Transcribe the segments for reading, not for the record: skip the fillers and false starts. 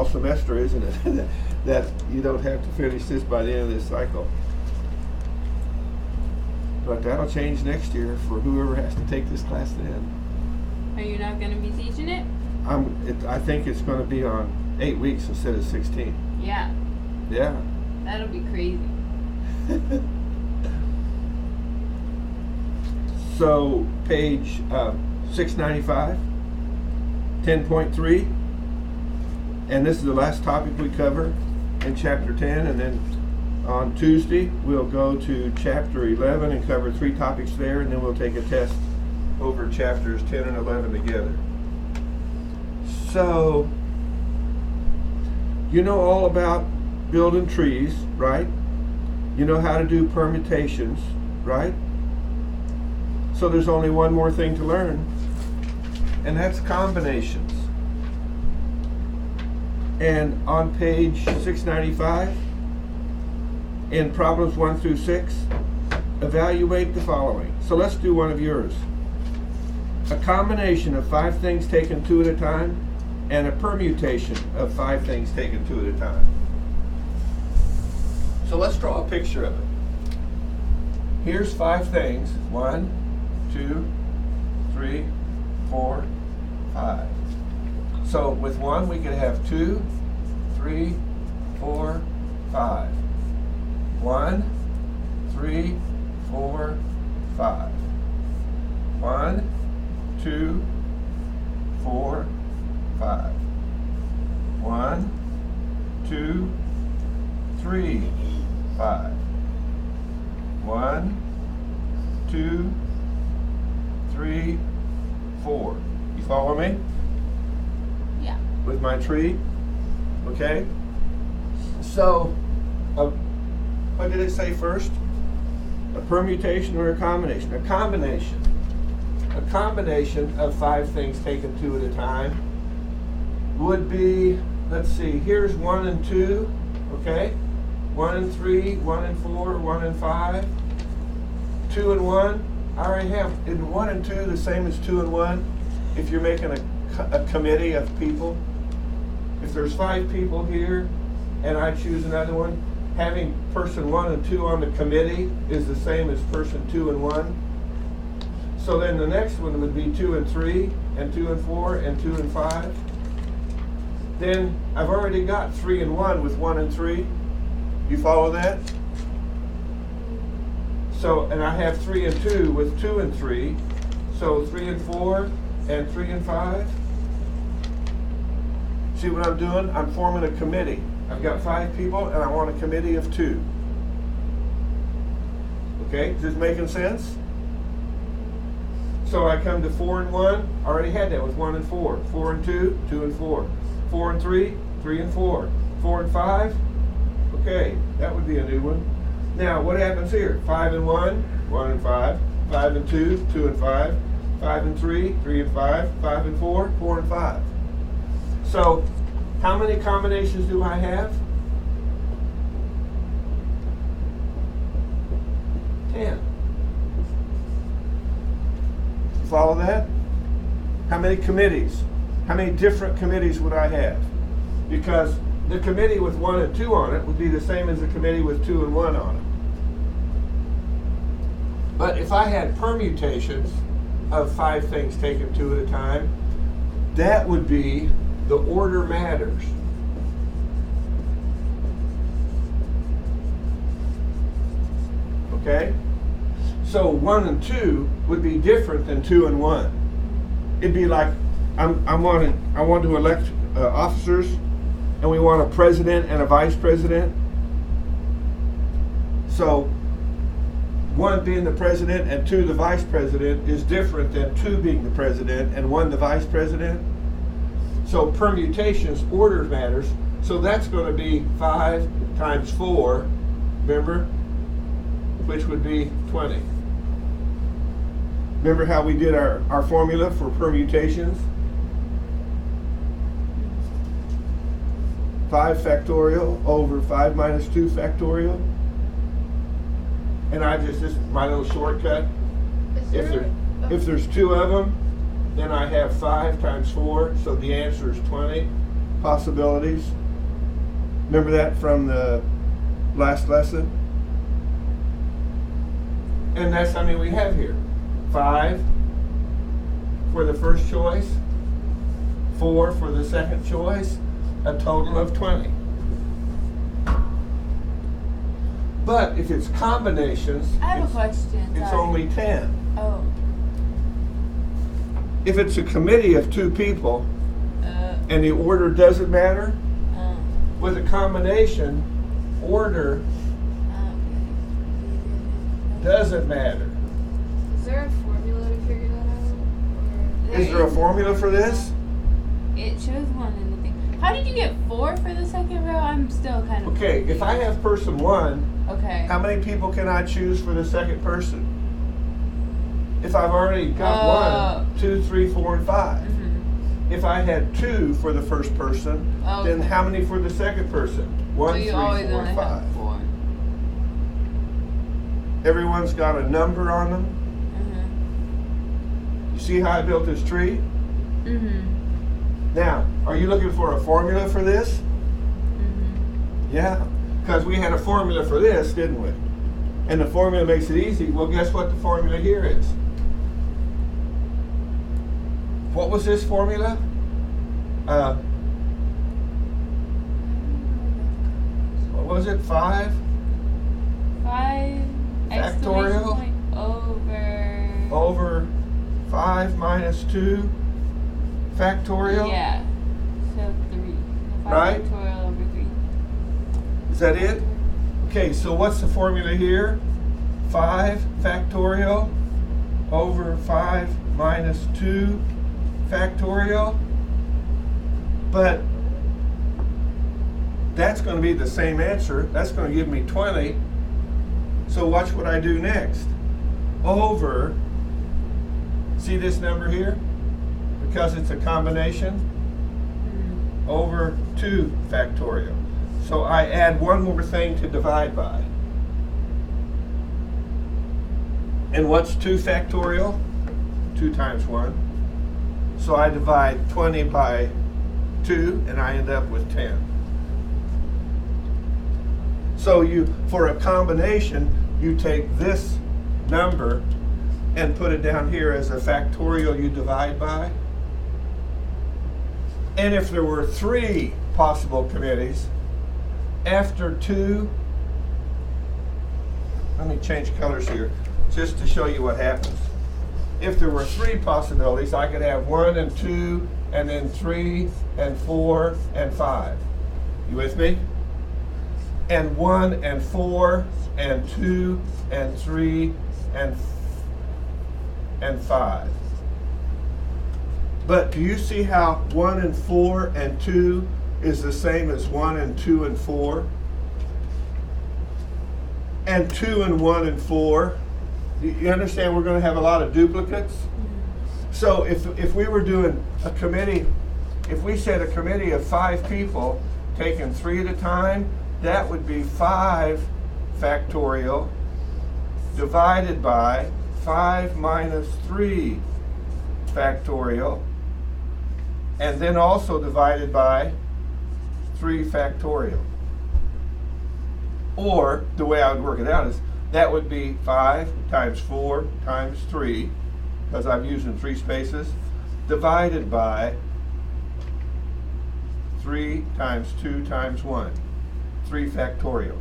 semester, isn't it? That you don't have to finish this by the end of this cycle. But that'll change next year for whoever has to take this class then. Are you not going to be teaching it? I think it's going to be on 8 weeks instead of 16. Yeah. Yeah. That'll be crazy. So page 695, 10.3, and this is the last topic we cover in chapter 10, and then on Tuesday we'll go to chapter 11 and cover 3 topics there, and then we'll take a test over chapters 10 and 11 together. So, you know all about building trees, right? You know how to do permutations, right? So there's only one more thing to learn, and that's combinations. And on page 695, in problems 1 through 6, evaluate the following. So let's do one of yours. A combination of 5 things taken 2 at a time, and a permutation of 5 things taken 2 at a time. So let's draw a picture of it. Here's 5 things. 1, 2, 3, 4, 5. So with 1 we could have 2, 3, 4, 5. 1, 3, 4, 5. 1, 2, 4, 5. 1, 2, 3, 5. 1, 2, 3, 4. You follow me? Yeah. With my tree? Okay? So, what did it say first? A permutation or a combination? A combination. A combination of 5 things taken 2 at a time would be, let's see, here's 1 and 2, okay? 1 and 3, 1 and 4, 1 and 5. 2 and 1, I already have. In 1 and 2 the same as 2 and 1? If you're making a committee of people, if there's 5 people here and I choose another one, having person 1 and 2 on the committee is the same as person 2 and 1. So then the next one would be 2 and 3, and 2 and 4, and 2 and 5. Then I've already got 3 and 1 with 1 and 3. You follow that? So, and I have 3 and 2 with 2 and 3. So 3 and 4, and 3 and 5. See what I'm doing? I'm forming a committee. I've got 5 people and I want a committee of 2. Okay, is this making sense? So I come to 4 and 1, I already had that with 1 and 4. 4 and 2, 2 and 4. 4 and 3, 3 and 4. 4 and 5, okay, that would be a new one. Now, what happens here? 5 and 1, 1 and 5. 5 and 2, 2 and 5. 5 and 3, 3 and 5. 5 and 4, 4 and 5. So, how many combinations do I have? 10. Follow that? How many committees? How many different committees would I have? Because the committee with 1 and 2 on it would be the same as the committee with 2 and 1 on it. But if I had permutations of 5 things taken 2 at a time, that would be the order matters. Okay? So 1 and 2 would be different than 2 and 1. It'd be like I want to elect officers, and we want a president and a vice president. So 1 being the president and 2 the vice president is different than 2 being the president and 1 the vice president. So permutations, order matters. So that's going to be 5 times 4, remember? Which would be 20. Remember how we did our formula for permutations? 5 factorial over 5 minus 2 factorial. And I just, this is my little shortcut. If there's 2 of them, then I have 5 times 4, so the answer is 20. possibilities. Remember that from the last lesson? And that's how many we have here. 5 for the first choice, 4 for the second choice, a total of 20. But if it's combinations, I have a question. it's Sorry. only 10. Oh. If it's a committee of 2 people and the order doesn't matter, with a combination, order doesn't matter. Is there a formula to figure that out? Is there a formula for this? It shows 1 in the thing. How did you get 4 for the second row? I'm still kind of. Okay, if I have person 1, Okay. how many people can I choose for the second person? If I've already got 1, 2, 3, 4, and 5. If I had 2 for the first person, then how many for the second person? 1, So 3, you 4, always only 5. have 4. Everyone's got a number on them. You see how I built this tree? Now, are you looking for a formula for this? Yeah, because we had a formula for this, didn't we? And the formula makes it easy. Well, guess what the formula here is? What was this formula? What was it? 5? 5 Factorial? exclamation point Over 5 minus 2 factorial? Yeah. So 3. 5 Right? factorial over 3. Is that it? Okay, so what's the formula here? 5 factorial over 5 minus 2 factorial. But that's going to be the same answer. That's going to give me 20. So watch what I do next. Over, see this number here? Because it's a combination, over 2 factorial. So I add one more thing to divide by. And what's 2 factorial? 2 times 1. So I divide 20 by 2 and I end up with 10. So for a combination, you take this number and put it down here as a factorial you divide by. And if there were 3 possible committees, after 2, let me change colors here just to show you what happens. If there were 3 possibilities, I could have 1 and 2, and then 3 and 4 and 5. You with me? And 1 and 4 and 2 and 3 and 5. But do you see how 1 and 4 and 2 is the same as 1 and 2 and 4? And 2 and 1 and 4. You understand we're going to have a lot of duplicates? So if we were doing a committee, if we said a committee of 5 people taking 3 at a time, that would be 5 factorial divided by 5 minus 3 factorial, and then also divided by 3 factorial. Or the way I would work it out is that would be 5 times 4 times 3, because I'm using 3 spaces, divided by 3 times 2 times 1, 3 factorial.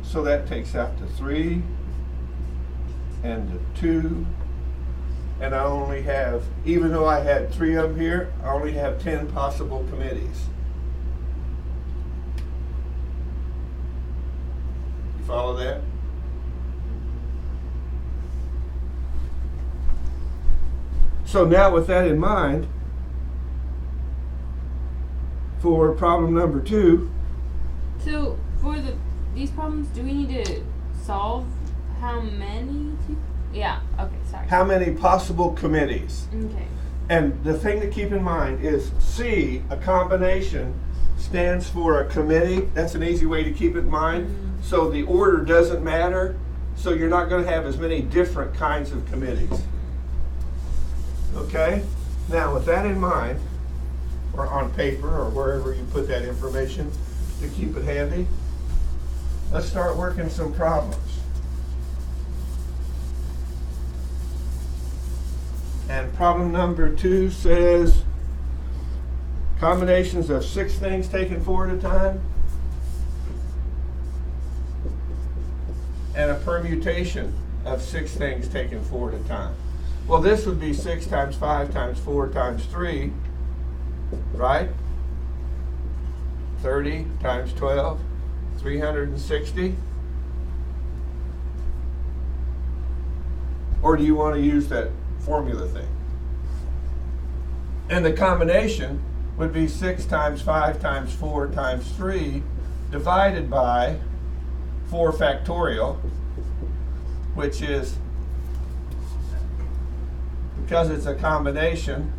So that takes out to 3 and to 2, and I only have, even though I had 3 of them here, I only have 10 possible committees. You follow that? So now with that in mind, for problem number 2. So for these problems, do we need to solve how many? Yeah. Okay. Sorry. How many possible committees? Okay. And the thing to keep in mind is C, a combination, stands for a committee. That's an easy way to keep it in mind. So the order doesn't matter. So you're not going to have as many different kinds of committees. Okay? Now with that in mind, or on paper or wherever you put that information to keep it handy. Let's start working some problems. And problem number 2 says combinations of 6 things taken 4 at a time and a permutation of 6 things taken 4 at a time. Well, this would be 6 times 5 times 4 times 3, right? 30 times 12, 360. Or do you want to use that formula thing? And the combination would be 6 times 5 times 4 times 3 divided by 4 factorial, which is, because it's a combination,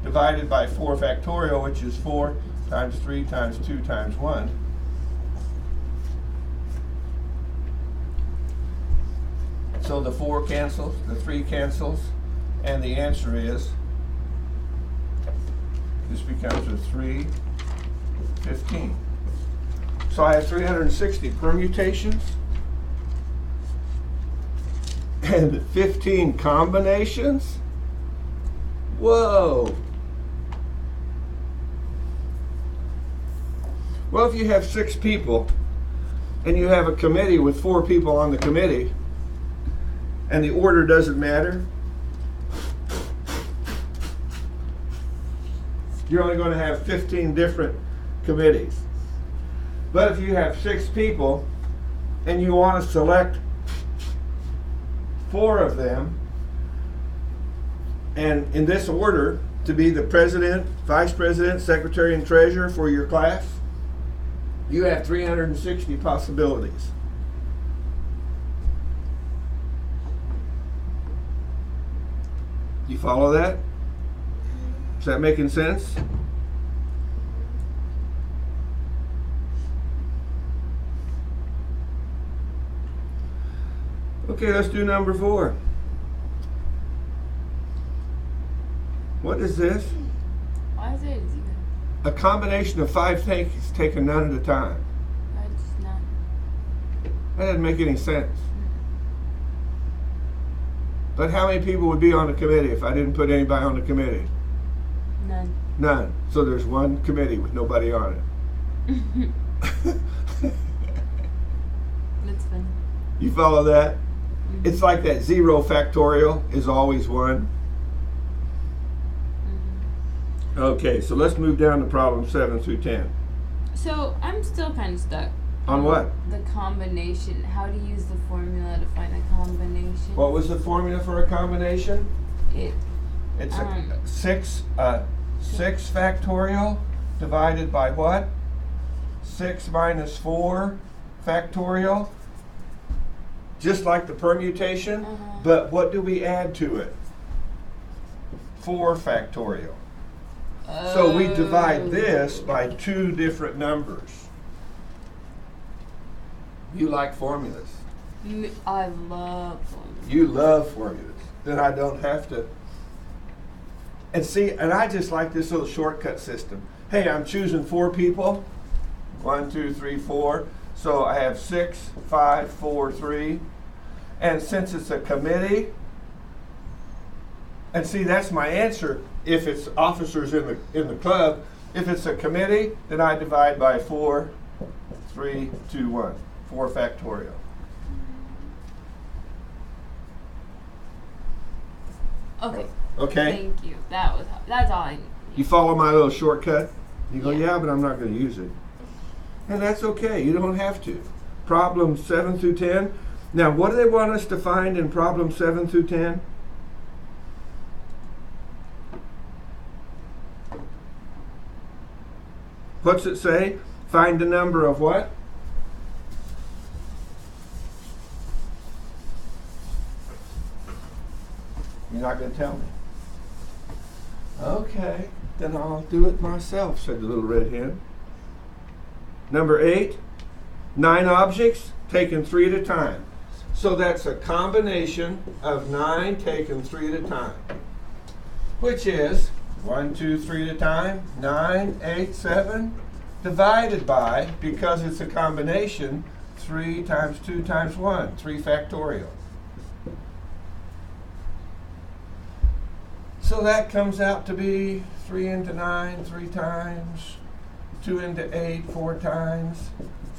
divided by 4 factorial, which is 4 times 3 times 2 times 1. So the 4 cancels, the 3 cancels, and the answer is, this becomes a 315. So I have 360 permutations and 15 combinations. Whoa. Well, if you have 6 people and you have a committee with 4 people on the committee and the order doesn't matter, you're only going to have 15 different committees. But if you have 6 people and you want to select 4 of them, and in this order, to be the president, vice president, secretary, and treasurer for your class, you have 360 possibilities. You follow that? Is that making sense? Okay, let's do number 4. What is this? Why is it 0? A combination of 5 things taken none at a time. That's not. That doesn't make any sense. But how many people would be on the committee if I didn't put anybody on the committee? None. None. So there's one committee with nobody on it. That's funny. You follow that? It's like that 0 factorial is always 1. Okay, so let's move down to problem 7 through 10. So I'm still kind of stuck. On what? The combination. How to use the formula to find a combination. What was the formula for a combination? It's a 6 factorial divided by what? 6 minus 4 factorial. Just like the permutation, but what do we add to it? 4 factorial. So we divide this by 2 different numbers. You like formulas. I love formulas. You love formulas. Then I don't have to. And see, and I just like this little shortcut system. Hey, I'm choosing 4 people. 1, 2, 3, 4. So I have 6, 5, 4, 3. And since it's a committee, and see, that's my answer. If it's officers in the club, if it's a committee, then I divide by 4, 3, 2, 1. 4 factorial. Okay. Okay? Thank you. That's all I need. You follow my little shortcut? You go, Yeah. yeah, but I'm not going to use it. And that's okay. You don't have to. Problem 7 through 10. Now, what do they want us to find in problem 7 through 10? What's it say? Find the number of what? You're not going to tell me. Okay, then I'll do it myself, said the little red hen. Number 8, 9 objects taken 3 at a time. So that's a combination of 9 taken 3 at a time, which is 1, 2, 3 at a time. 9, 8, 7. Divided by, because it's a combination, 3 times 2 times 1. 3 factorial. So that comes out to be 3 into 9 3 times. 2 into 8 4 times.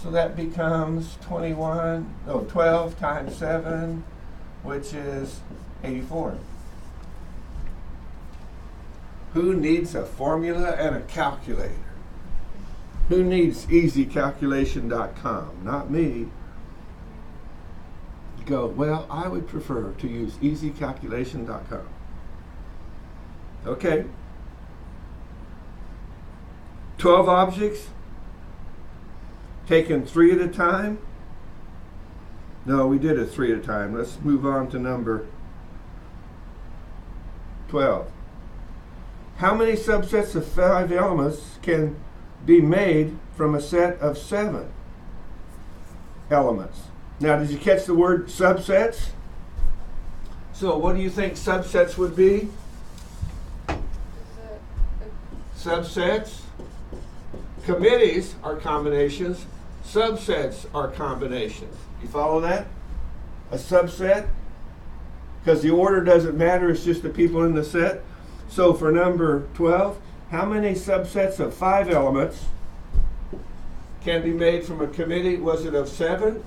So that becomes 12 times 7, which is 84. Who needs a formula and a calculator? Who needs easycalculation.com? Not me. You go, well, I would prefer to use easycalculation.com. Okay. 12 objects, taken 3 at a time. No, we did it 3 at a time. Let's move on to number 12. How many subsets of 5 elements can be made from a set of 7 elements? Now, did you catch the word subsets? So what do you think subsets would be? Subsets. Committees are combinations. Subsets are combinations. You follow that? A subset? Because the order doesn't matter, it's just the people in the set. So for number 12, how many subsets of 5 elements can be made from a committee? Was it of 7?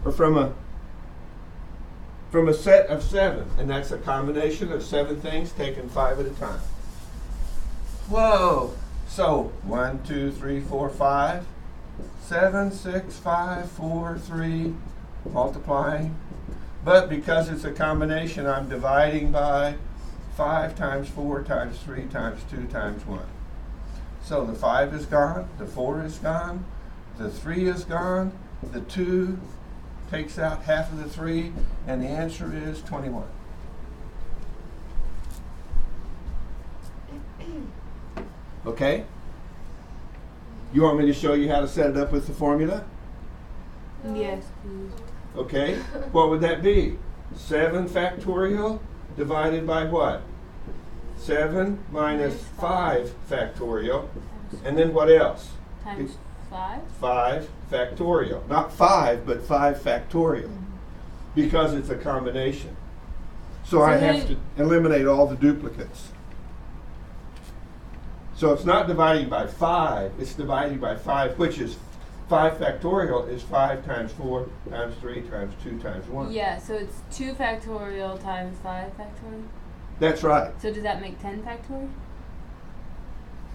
Or from a set of 7? And that's a combination of 7 things taken 5 at a time. Whoa! So 1, 2, 3, 4, 5, 7, 6, 5, 4, 3, multiplying. But because it's a combination, I'm dividing by 5 times 4 times 3 times 2 times 1. So the 5 is gone, the 4 is gone, the 3 is gone, the 2 takes out half of the 3, and the answer is 21. Okay? You want me to show you how to set it up with the formula? Yes, please. Okay. What would that be? 7 factorial divided by what? 7 minus 5 factorial. And then what else? Times 5? 5 factorial. Not 5, but 5 factorial. Because it's a combination. So I have to eliminate all the duplicates. So it's not dividing by 5, it's dividing by 5, which is 5 factorial is 5 times 4 times 3 times 2 times 1. Yeah, so it's 2 factorial times 5 factorial? That's right. So does that make 10 factorial?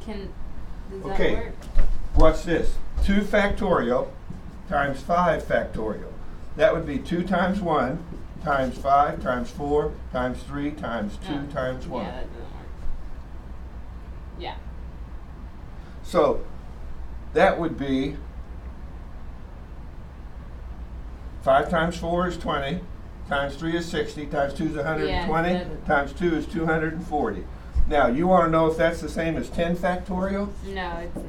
Does Okay. that work? Watch this. 2 factorial times 5 factorial. That would be 2 times 1 times 5 times 4 times 3 times 2 times 1. Yeah, that doesn't work. Yeah. So that would be 5 times 4 is 20, times 3 is 60, times 2 is 120, Yeah, times 2 is 240. Now, you want to know if that's the same as 10 factorial? No, it's not.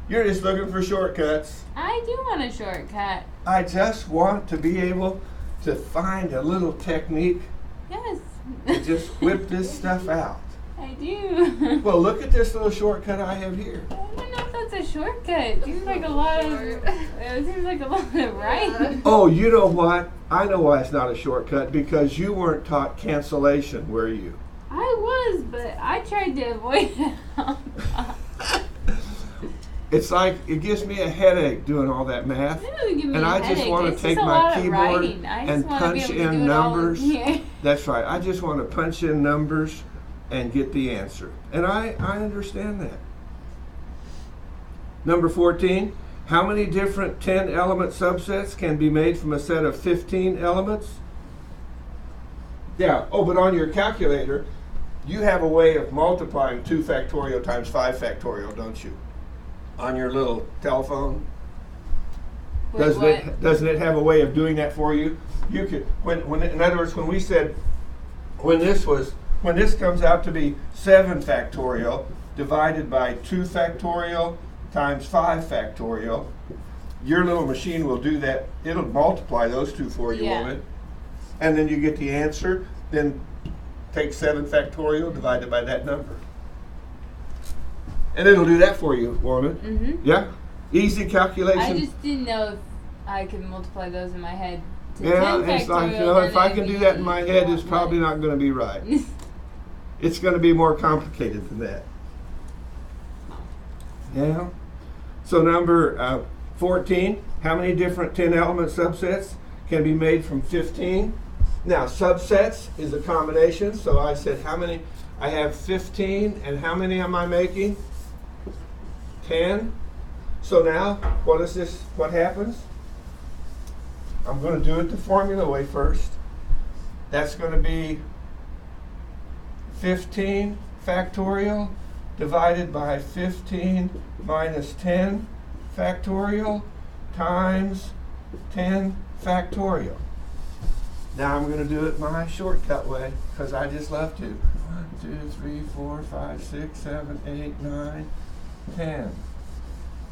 You're just looking for shortcuts. I do want a shortcut. I just want to be able to find a little technique Yes. to just whip this stuff out. I do. Well, look at this little shortcut I have here. I don't know if that's a shortcut. It seems like a lot of writing. Oh, you know what? I know why it's not a shortcut, because you weren't taught cancellation, were you? I was, but I tried to avoid it. It's like, it gives me a headache doing all that math. It doesn't give me And a I just headache. want It's to take just a my lot of keyboard writing. I just and want to be punch able to in do it all numbers. here. That's right. I just want to punch in numbers and get the answer. And I understand that. Number 14, how many different 10 element subsets can be made from a set of 15 elements? Yeah, oh, but on your calculator, you have a way of multiplying 2 factorial times 5 factorial, don't you? On your little telephone? Wait, Doesn't it have a way of doing that for you? You could, when in other words, when we said, when this comes out to be 7 factorial divided by 2 factorial times 5 factorial, your little machine will do that. It'll multiply those two for you, Yeah. won't it? And then you get the answer. Then take 7 factorial divided by that number. And it'll do that for you, won't it? Mm-hmm. Yeah? Easy calculation. I just didn't know if I could multiply those in my head. To Yeah, 10 it's like, factorial, if I then can it'd do that in be my head, it's more probably money. not going to be right. It's going to be more complicated than that. Yeah. So number 14, how many different 10 element subsets can be made from 15? Now, subsets is a combination. So I said how many? I have 15, and how many am I making? 10. So now, what is this? What happens? I'm going to do it the formula way first. That's going to be 15 factorial divided by 15 minus 10 factorial times 10 factorial. Now I'm going to do it my shortcut way because I just love to. 1, 2, 3, 4, 5, 6, 7, 8, 9, 10.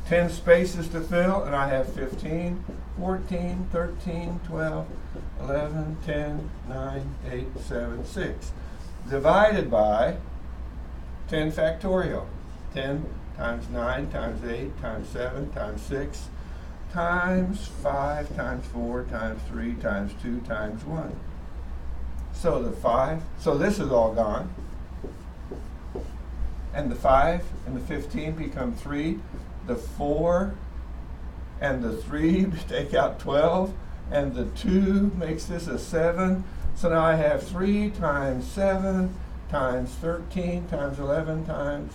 10 spaces to fill, and I have 15, 14, 13, 12, 11, 10, 9, 8, 7, 6. Divided by 10 factorial. 10 times 9 times 8 times 7 times 6 times 5 times 4 times 3 times 2 times 1. So the 5, so this is all gone. And the 5 and the 15 become 3. The 4 and the 3 take out 12. And the 2 makes this a 7. So now I have 3 times 7 times 13 times 11 times,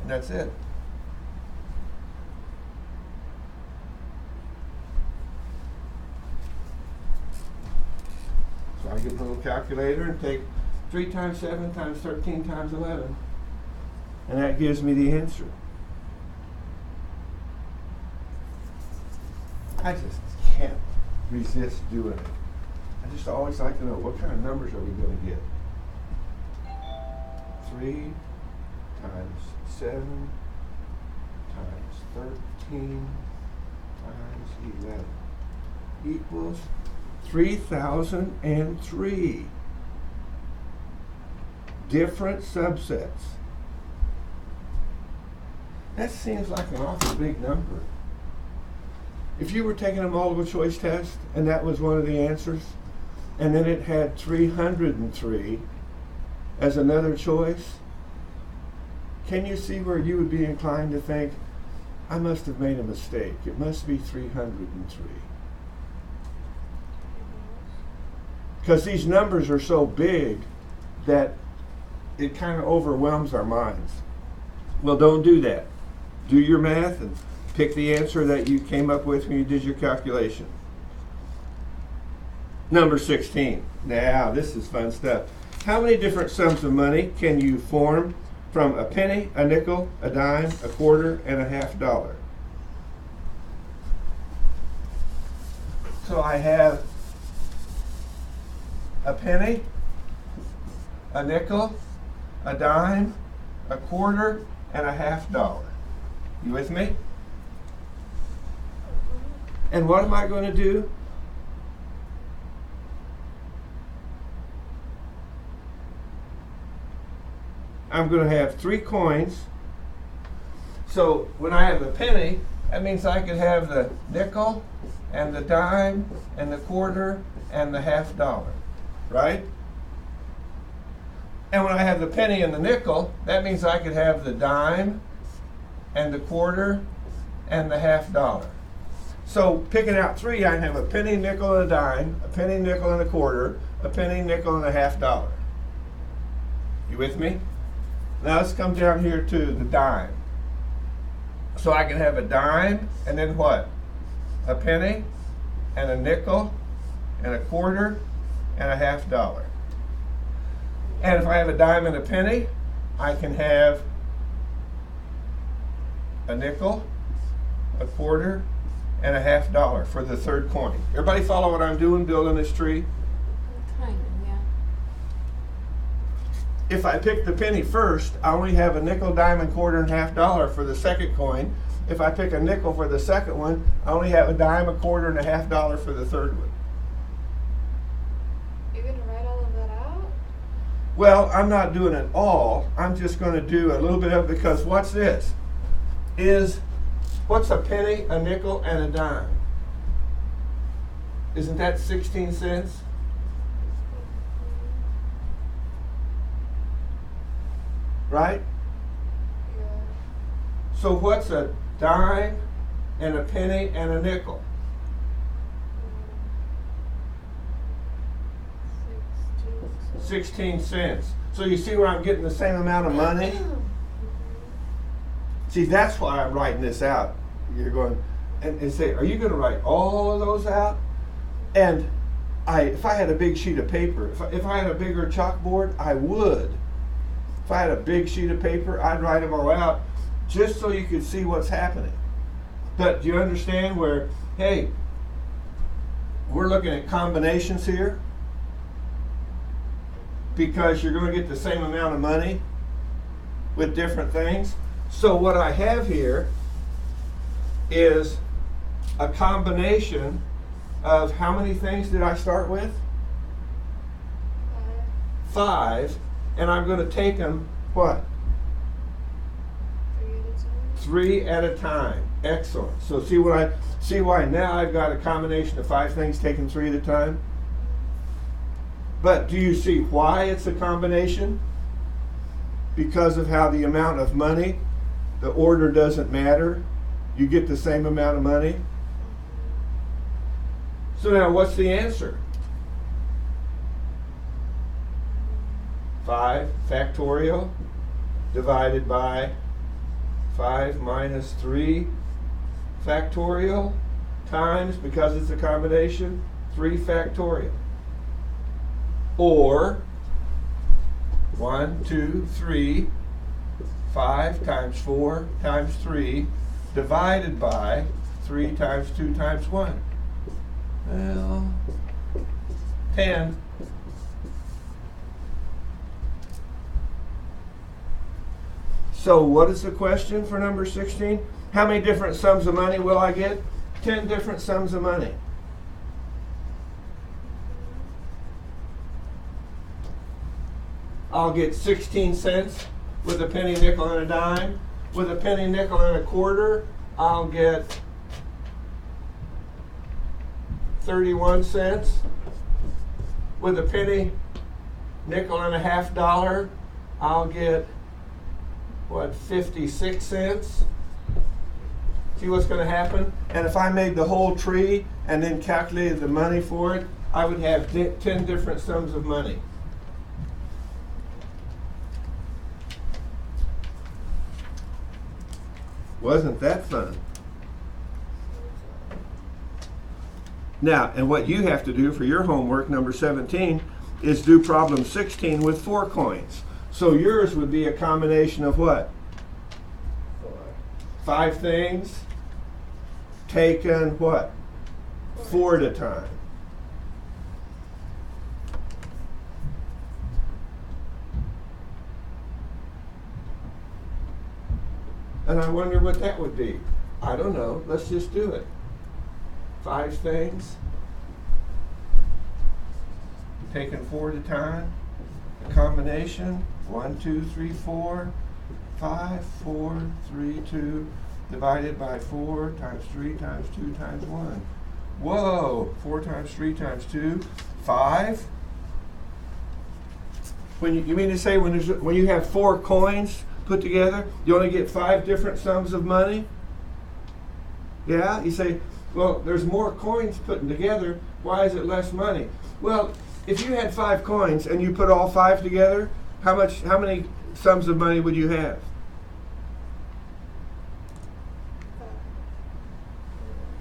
and that's it. So I get a little calculator and take 3 times 7 times 13 times 11, and that gives me the answer. I just can't resist doing it. I just always like to know what kind of numbers are we going to get. 3 times 7 times 13 times 11 equals 3,003 different subsets. That seems like an awful big number. If you were taking a multiple choice test and that was one of the answers, and then it had 303 as another choice, can you see where you would be inclined to think, I must have made a mistake. It must be 303. Because these numbers are so big that it kind of overwhelms our minds. Well, don't do that. Do your math and pick the answer that you came up with when you did your calculation. Number 16. Now, this is fun stuff. How many different sums of money can you form from a penny, a nickel, a dime, a quarter, and a $half? So I have a penny, a nickel, a dime, a quarter, and a $half. You with me? And what am I going to do? I'm going to have 3 coins. So when I have a penny, that means I could have the nickel and the dime and the quarter and the $half, right? And when I have the penny and the nickel, that means I could have the dime and the quarter and the $half. So picking out 3, I can have a penny, nickel, and a dime, a penny, nickel, and a quarter, a penny, nickel, and a $half. You with me? Now let's come down here to the dime. So I can have a dime, and then what? A penny, and a nickel, and a quarter, and a $half. And if I have a dime and a penny, I can have a nickel, a quarter, and a $half for the 3rd coin. Everybody follow what I'm doing, building this tree? Kind of, yeah. If I pick the penny first, I only have a nickel, dime, and quarter, and $half for the 2nd coin. If I pick a nickel for the 2nd one, I only have a dime, a quarter, and a $half for the 3rd one. You're gonna write all of that out? Well, I'm not doing it all. I'm just going to do a little bit of it because what's this? What's a penny, a nickel, and a dime? Isn't that 16 cents? Right? Yeah. So what's a dime and a penny and a nickel? 16 cents. So you see where I'm getting the same amount of money? See, that's why I'm writing this out. You're going and say, are you going to write all of those out? And if I had a big sheet of paper, if I had a bigger chalkboard, I would. If I had a big sheet of paper, I'd write them all out just so you could see what's happening. But do you understand where, hey, we're looking at combinations here because you're going to get the same amount of money with different things. So what I have here is a combination of how many things did I start with? 5. And I'm going to take them, what? 3 at a time. Excellent. So see why now I've got a combination of 5 things taken 3 at a time? But do you see why it's a combination? Because of how the amount of money, the order doesn't matter. You get the same amount of money. So now what's the answer? 5 factorial divided by 5 minus 3 factorial times, because it's a combination, 3 factorial. Or 1, 2, 3, 5 times 4 times 3 divided by 3 times 2 times 1. Well, 10. So what is the question for number 16? How many different sums of money will I get? 10 different sums of money. I'll get 16 cents with a penny, nickel, and a dime. With a penny, nickel, and a quarter, I'll get 31 cents. With a penny, nickel, and a $half, I'll get, what, 56 cents? See what's going to happen? And if I made the whole tree and then calculated the money for it, I would have 10 different sums of money. Wasn't that fun? Now, and what you have to do for your homework, number 17, is do problem 16 with 4 coins. So yours would be a combination of what? 5 things taken what? 4 at a time. And I wonder what that would be. I don't know. Let's just do it. 5 things taken 4 at a time. A combination. 1, 2, 3, 4. 5, 4, 3, 2. Divided by 4 times 3 times 2 times 1. Whoa! 4 times 3 times 2. 5. You mean to say when you have 4 coins put together, you only get 5 different sums of money? Yeah? You say, well, there's more coins putting together. Why is it less money? Well, if you had 5 coins and you put all 5 together, how many sums of money would you have?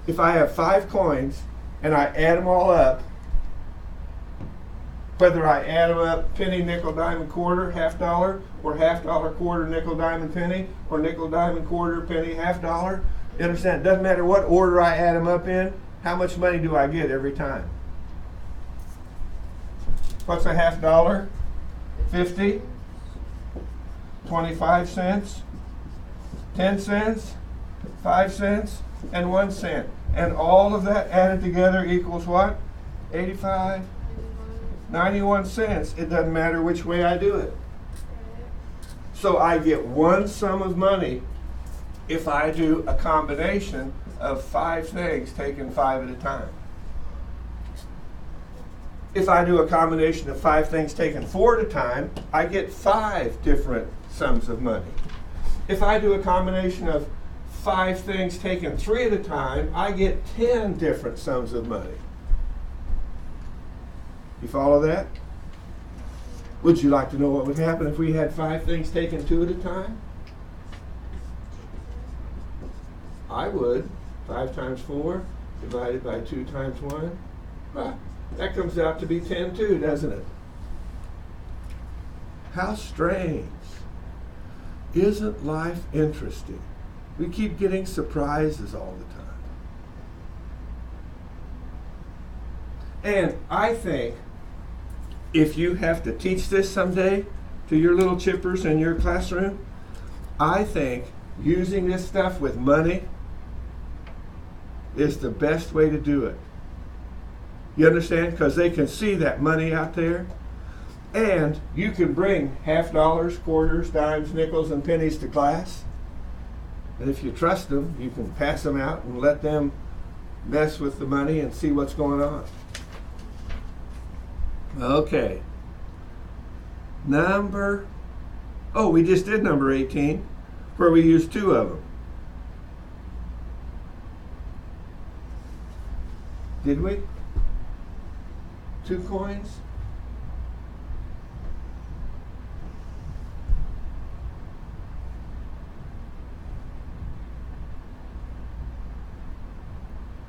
If I have 5 coins and I add them all up, whether I add them up penny, nickel, dime, and quarter, $half, or $half, quarter, nickel, dime, and penny, or nickel, dime, and quarter, penny, $half, you understand? It doesn't matter what order I add them up in, how much money do I get every time? What's a $half? 50, 25 cents, 10 cents, 5 cents, and 1 cent. And all of that added together equals what? 85, 91 cents. It doesn't matter which way I do it. Right. So I get one sum of money if I do a combination of 5 things taken 5 at a time. If I do a combination of 5 things taken 4 at a time, I get 5 different sums of money. If I do a combination of 5 things taken 3 at a time, I get 10 different sums of money. You follow that? Would you like to know what would happen if we had 5 things taken 2 at a time? I would. 5 times 4 divided by 2 times 1. Well, that comes out to be 10 too, doesn't it? How strange. Isn't life interesting? We keep getting surprises all the time. And I think if you have to teach this someday to your little chippers in your classroom, I think using this stuff with money is the best way to do it. You understand? Because they can see that money out there. And you can bring half dollars, quarters, dimes, nickels, and pennies to class. And if you trust them, you can pass them out and let them mess with the money and see what's going on. Okay. We just did number 18, where we used 2 of them. Did we? 2 coins?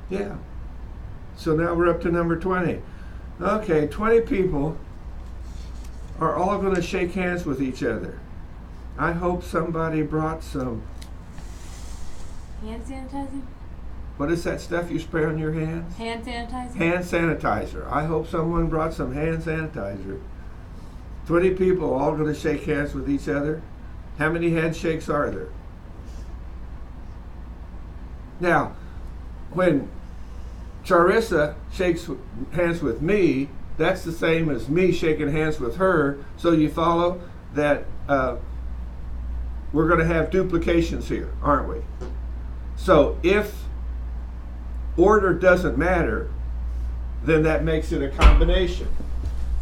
Yeah. So now we're up to number 20. Okay, 20 people are all going to shake hands with each other. I hope somebody brought some. Hand sanitizer? What is that stuff you spray on your hands? Hand sanitizer? Hand sanitizer. I hope someone brought some hand sanitizer. 20 people all going to shake hands with each other. How many handshakes are there? Now, when Charissa shakes hands with me, that's the same as me shaking hands with her. So you follow that we're going to have duplications here, aren't we? So if order doesn't matter, then that makes it a combination.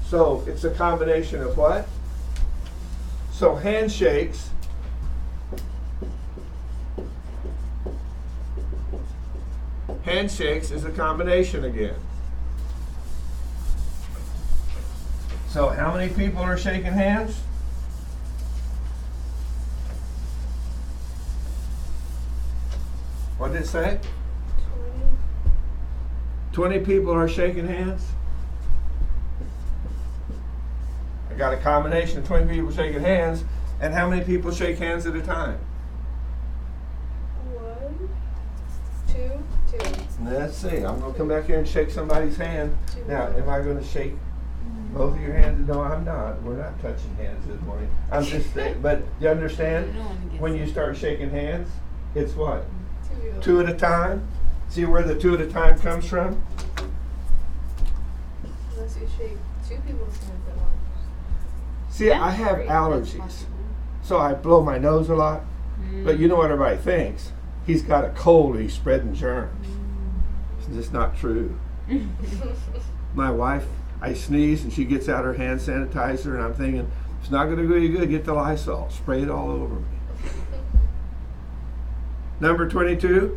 So it's a combination of what? So handshakes is a combination again. So how many people are shaking hands? What did it say? 20 people are shaking hands. I got a combination of 20 people shaking hands. And how many people shake hands at a time? 1, 2, 2. Let's see. I'm going to come back here and shake somebody's hand. 2. Now, am I going to shake both of your hands? No, I'm not. We're not touching hands this morning. I'm just saying. But you understand? When you start shaking hands, it's what? 2. 2 at a time. See where the 2 at a time comes from? Unless you shake 2 people's hands at once. See, I have allergies, so I blow my nose a lot. But you know what everybody thinks? He's got a cold and he's spreading germs. It's just not true. My wife, I sneeze and she gets out her hand sanitizer and I'm thinking, it's not going to do you good. Get the Lysol. Spray it all over me. Number 22.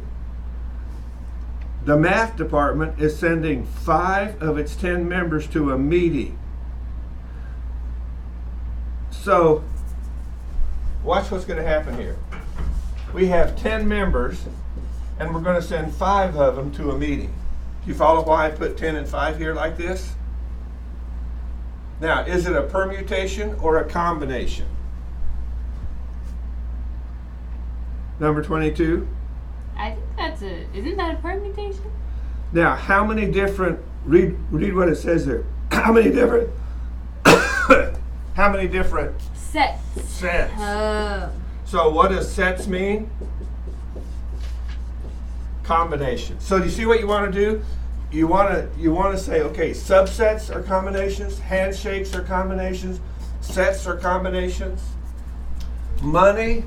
The math department is sending 5 of its 10 members to a meeting. So, watch what's going to happen here. We have 10 members, and we're going to send 5 of them to a meeting. Do you follow why I put 10 and 5 here like this? Now, is it a permutation or a combination? Number 22. I think isn't that a permutation? Now, how many different, read what it says there. How many different Sets. sets? So what does sets mean? Combination. So do you see what you want to do? you wanna say, okay, subsets are combinations, handshakes are combinations, sets are combinations. Money,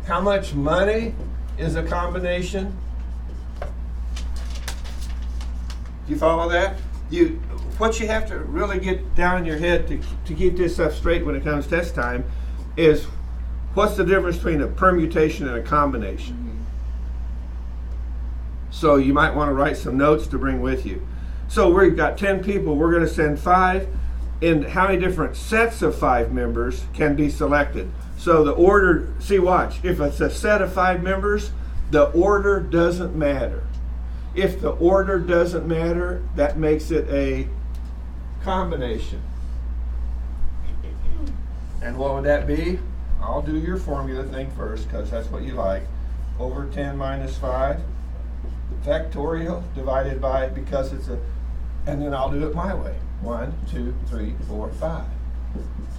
how much money is a combination? Do you follow that? What you have to really get down in your head to keep this stuff straight when it comes test time is, what's the difference between a permutation and a combination? So you might want to write some notes to bring with you. So we've got 10 people, we're going to send 5. And how many different sets of 5 members can be selected? So the order, see, watch, if it's a set of 5 members, the order doesn't matter. If the order doesn't matter, that makes it a combination. And what would that be? I'll do your formula thing first, because that's what you like. Over 10 minus 5, factorial, divided by, because it's a, and then I'll do it my way. 1, 2, 3, 4, 5.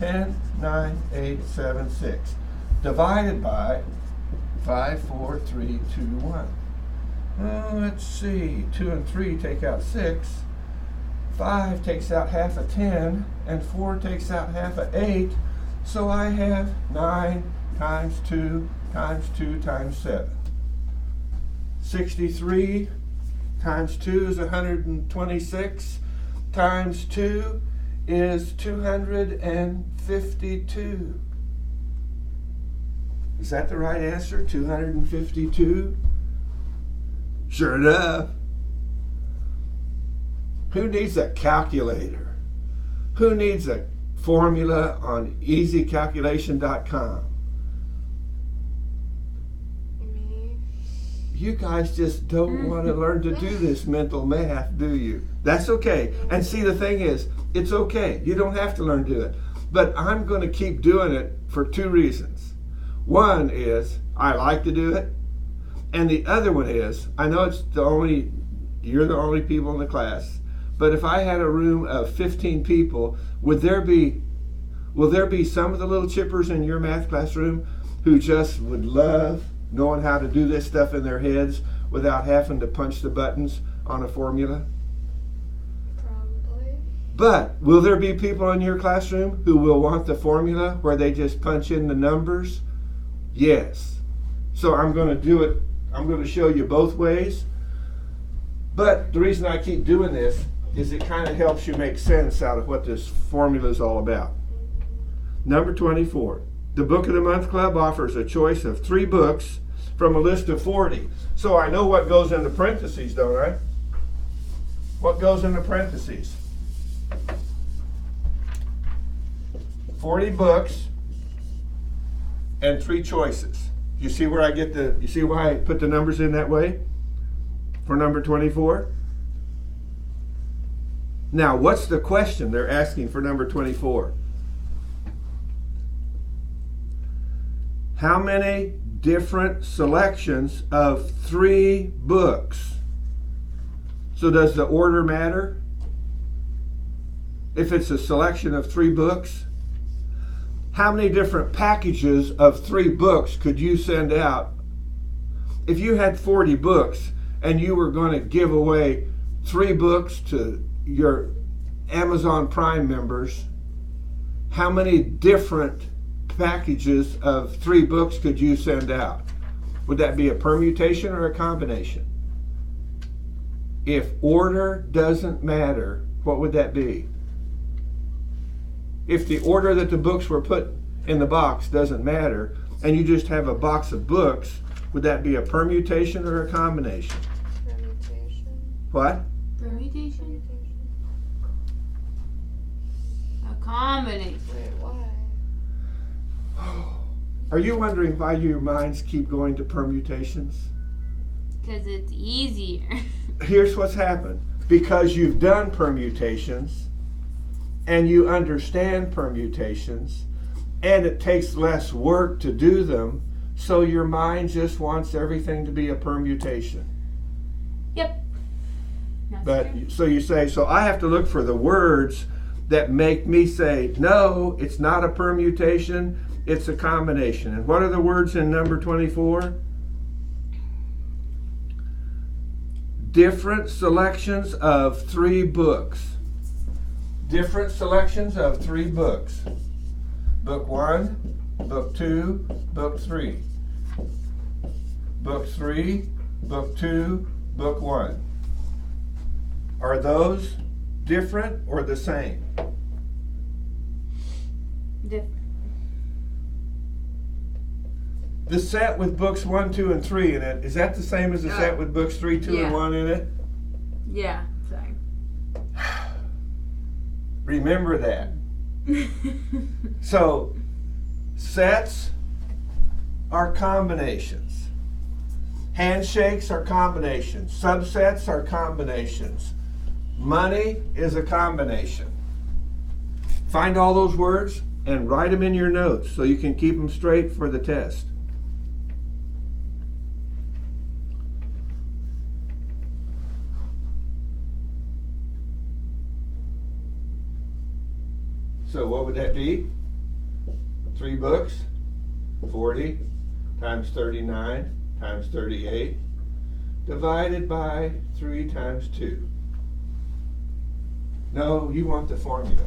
10, 9, 8, 7, 6. Divided by 5, 4, 3, 2, 1. Let's see. 2 and 3 take out 6. 5 takes out half a 10. And 4 takes out half a 8. So I have 9 times 2 times 2 times 7. 63 times 2 is 126. Times 2 is 252. Is that the right answer? 252? Sure enough. Who needs a calculator? Who needs a formula on easycalculation.com? Me. You guys just don't want to learn to do this mental math, do you? That's okay. And see, the thing is, it's okay. You don't have to learn to do it. But I'm going to keep doing it for 2 reasons. One is, I like to do it. And the other one is, I know you're the only people in the class, but if I had a room of 15 people, will there be some of the little chippers in your math classroom who just would love knowing how to do this stuff in their heads without having to punch the buttons on a formula? Probably. But will there be people in your classroom who will want the formula where they just punch in the numbers? Yes. So I'm going to do it. I'm going to show you both ways. But the reason I keep doing this is it kind of helps you make sense out of what this formula is all about. Number 24. The Book of the Month Club offers a choice of 3 books from a list of 40. So I know what goes in the parentheses, don't I? What goes in the parentheses? 40 books and 3 choices. You see where you see why I put the numbers in that way? For number 24? Now, what's the question they're asking for number 24? How many different selections of 3 books? So does the order matter? If it's a selection of 3 books, how many different packages of 3 books could you send out? If you had 40 books and you were going to give away 3 books to your Amazon Prime members, how many different packages of 3 books could you send out? Would that be a permutation or a combination? If order doesn't matter, what would that be? If the order that the books were put in the box doesn't matter, and you just have a box of books, would that be a permutation or a combination? Permutation. What? Permutation? A combination. Wait, why? Are you wondering why your minds keep going to permutations? Because it's easier. Here's what's happened. Because you've done permutations, and you understand permutations, and it takes less work to do them, so your mind just wants everything to be a permutation. Yep. That's But true. so you say, so I have to look for the words that make me say, no, it's not a permutation, it's a combination. And what are the words in number 24? different selections of 3 books. Different selections of 3 books. Book 1, book 2, book 3. Book 3, book 2, book 1. Are those different or the same? Different. The set with books 1, 2, and 3 in it, is that the same as the set with books 3, 2, Yeah. and 1 in it? Yeah, same. Remember that. So, sets are combinations. Handshakes are combinations. Subsets are combinations. Money is a combination. Find all those words and write them in your notes so you can keep them straight for the test. So what would that be? 3 books, 40 times 39 times 38, divided by 3 times 2. No, you want the formula.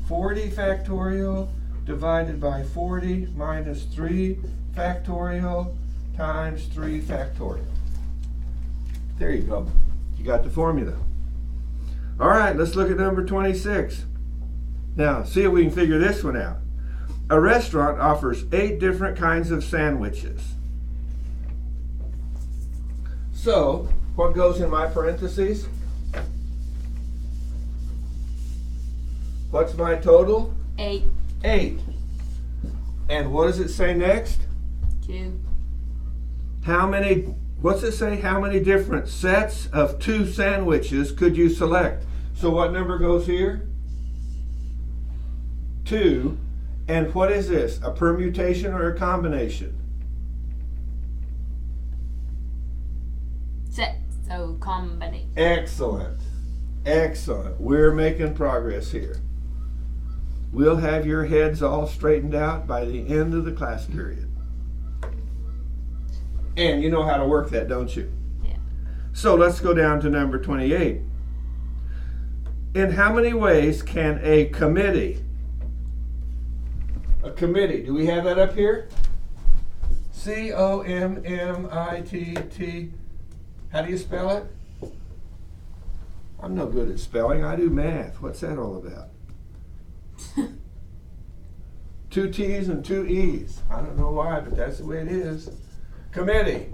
40 factorial divided by 40 minus 3 factorial times 3 factorial. There you go. You got the formula. All right, let's look at number 26. Now, see if we can figure this one out. A restaurant offers 8 different kinds of sandwiches. So, what goes in my parentheses? What's my total? 8. 8. And what does it say next? 2. How many, what's it say? How many different sets of 2 sandwiches could you select? So what number goes here? 2. And what is this? A permutation or a combination? Set. So combination. Excellent. Excellent. We're making progress here. We'll have your heads all straightened out by the end of the class period. And you know how to work that, don't you? Yeah. So let's go down to number 28. In how many ways can a committee, do we have that up here? C-O-M-M-I-T-T. How do you spell it? I'm no good at spelling. I do math. What's that all about? 2 T's and 2 E's. I don't know why, but that's the way it is. Committee.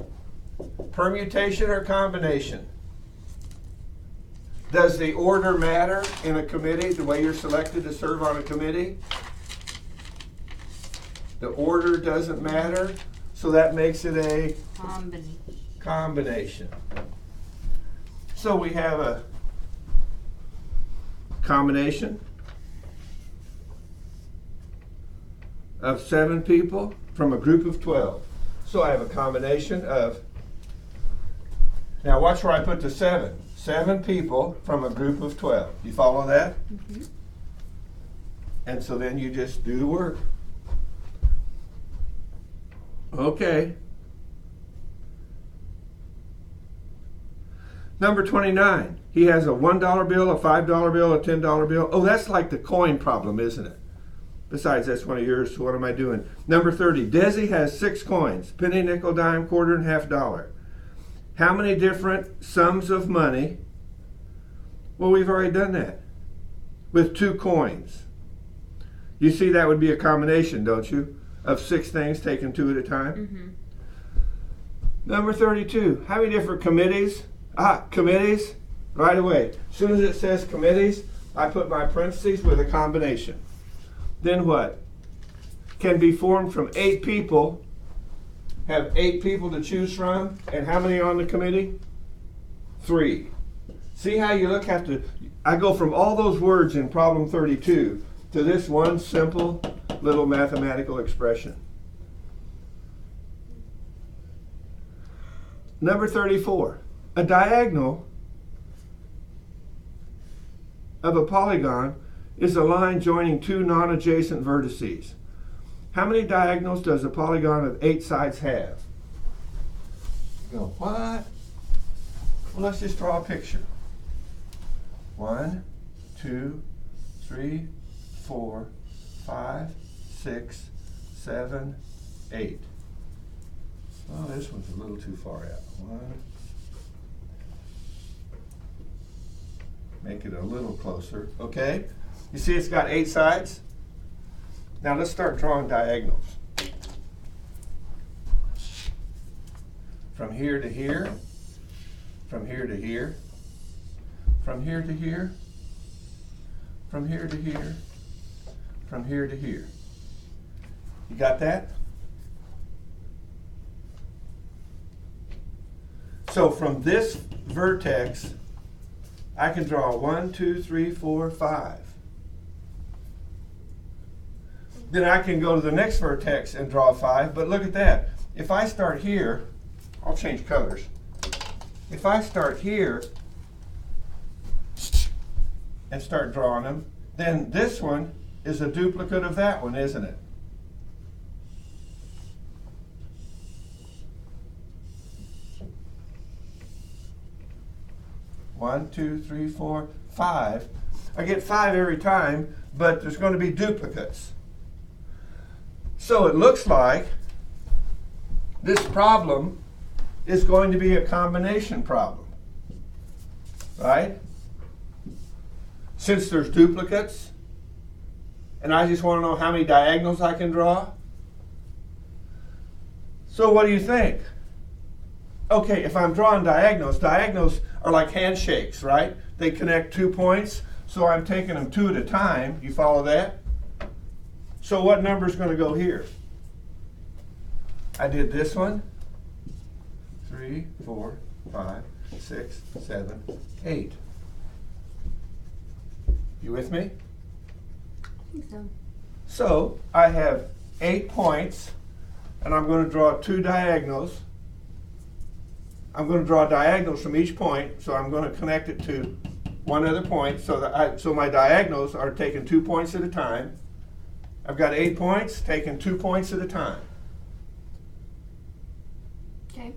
Permutation or combination? Does the order matter in a committee, the way you're selected to serve on a committee? The order doesn't matter, so that makes it a combination. So we have a combination of 7 people from a group of 12. So I have a combination of, now watch where I put the 7. 7 people from a group of 12. You follow that? Mm-hmm. And so then you just do the work. Okay. Number 29. He has a $1 bill, a $5 bill, a $10 bill. Oh, that's like the coin problem, isn't it? Besides, that's one of yours, so what am I doing? Number 30. Desi has 6 coins. Penny, nickel, dime, quarter, and half dollar. How many different sums of money? Well, we've already done that with 2 coins. You see that would be a combination, don't you? Of 6 things taken 2 at a time. Mm-hmm. Number 32. How many different committees? Committees. Right away. As soon as it says committees, I put my parentheses with a combination. Then what? Can be formed from 8 people. Have 8 people to choose from. And how many on the committee? 3. See how you look? I go from all those words in problem 32 to this one simple little mathematical expression. Number 34. A diagonal of a polygon is a line joining 2 non-adjacent vertices. How many diagonals does a polygon of 8 sides have? You go, what? Well, let's just draw a picture. 1, 2, 3, 4, 5, 6, 7, 8. Oh, this one's a little too far out. 1. Make it a little closer. Okay? You see it's got 8 sides? Now let's start drawing diagonals. From here to here, from here to here, from here to here, from here to here, from here to here. You got that? So from this vertex, I can draw 1, 2, 3, 4, 5. Then I can go to the next vertex and draw 5, but look at that. If I start here, I'll change colors. If I start here and start drawing them, then this one is a duplicate of that one, isn't it? One, 2, 3, 4, 5. I get 5 every time, but there's going to be duplicates. So it looks like this problem is going to be a combination problem, right? Since there's duplicates, and I just want to know how many diagonals I can draw. So what do you think? Okay, if I'm drawing diagonals, diagonals are like handshakes, right? They connect 2 points, so I'm taking them 2 at a time. You follow that? So what number is going to go here? I did this one. 3, 4, 5, 6, 7, 8. You with me? I think so. So I have 8 points, and I'm going to draw 2 diagonals. I'm going to draw diagonals from each point, so I'm going to connect it to one other point, so that so my diagonals are taking 2 points at a time. I've got 8 points, taking 2 points at a time. Okay.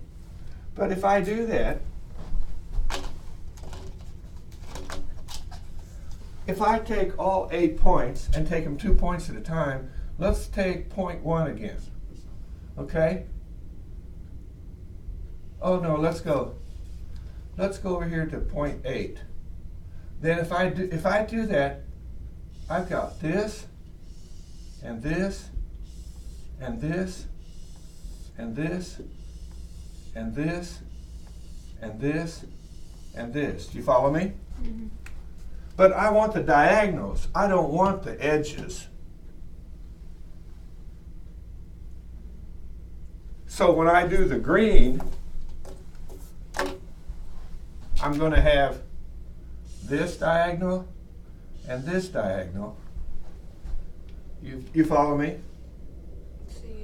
But if I do that, if I take all 8 points and take them 2 points at a time, let's take point 1 again. Okay? Oh no, let's go over here to point 8. Then if I do that, I've got this and this and this and this and this and this and this. Do you follow me? Mm-hmm. But I want the diagonals. I don't want the edges. So when I do the green, I'm going to have this diagonal and this diagonal. You follow me?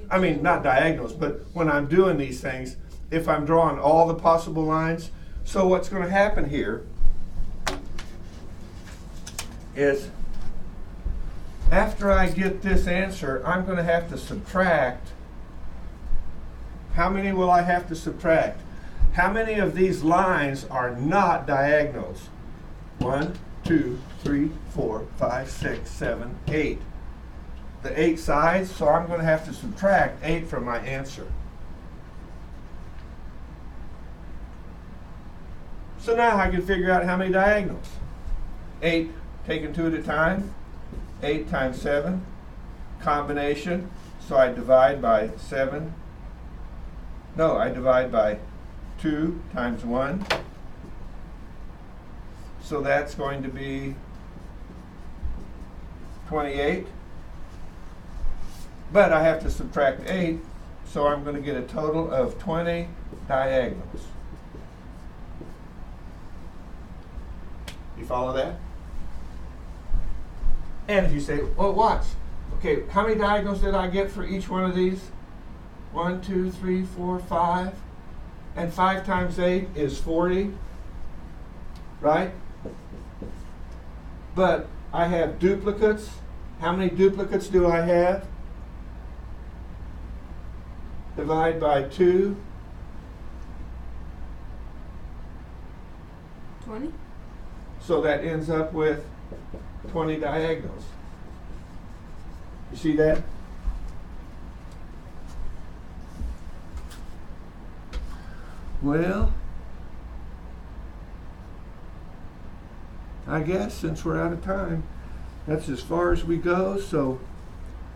I mean, not diagonals, but when I'm doing these things, if I'm drawing all the possible lines, so what's going to happen here is after I get this answer, I'm going to have to subtract. How many will I have to subtract? How many of these lines are not diagonals? 1, 2, 3, 4, 5, 6, 7, 8. The 8 sides, so I'm going to have to subtract 8 from my answer. So now I can figure out how many diagonals. 8 taken 2 at a time. 8 times 7. Combination. So I divide by 7. No, I divide by 2 times 1. So that's going to be 28. But I have to subtract 8, so I'm going to get a total of 20 diagonals. You follow that? And if you say, well, watch. Okay, how many diagonals did I get for each one of these? 1, 2, 3, 4, 5. And 5 times 8 is 40. Right? But I have duplicates. How many duplicates do I have? Divide by 2. 20? So that ends up with 20 diagonals. You see that? Well, I guess since we're out of time, that's as far as we go, so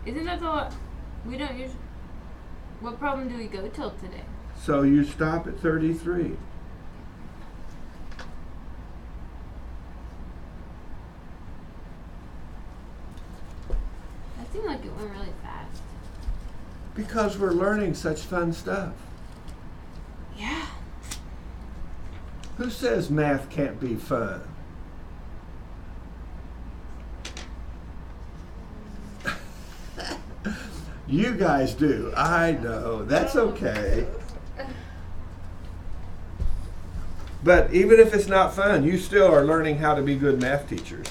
Isn't that the we don't usually? What problem do we go till today? you stop at 33. That seemed like it went really fast. Because we're learning such fun stuff. Yeah. Who says math can't be fun? You guys do. I know. That's okay. But even if it's not fun, you still are learning how to be good math teachers.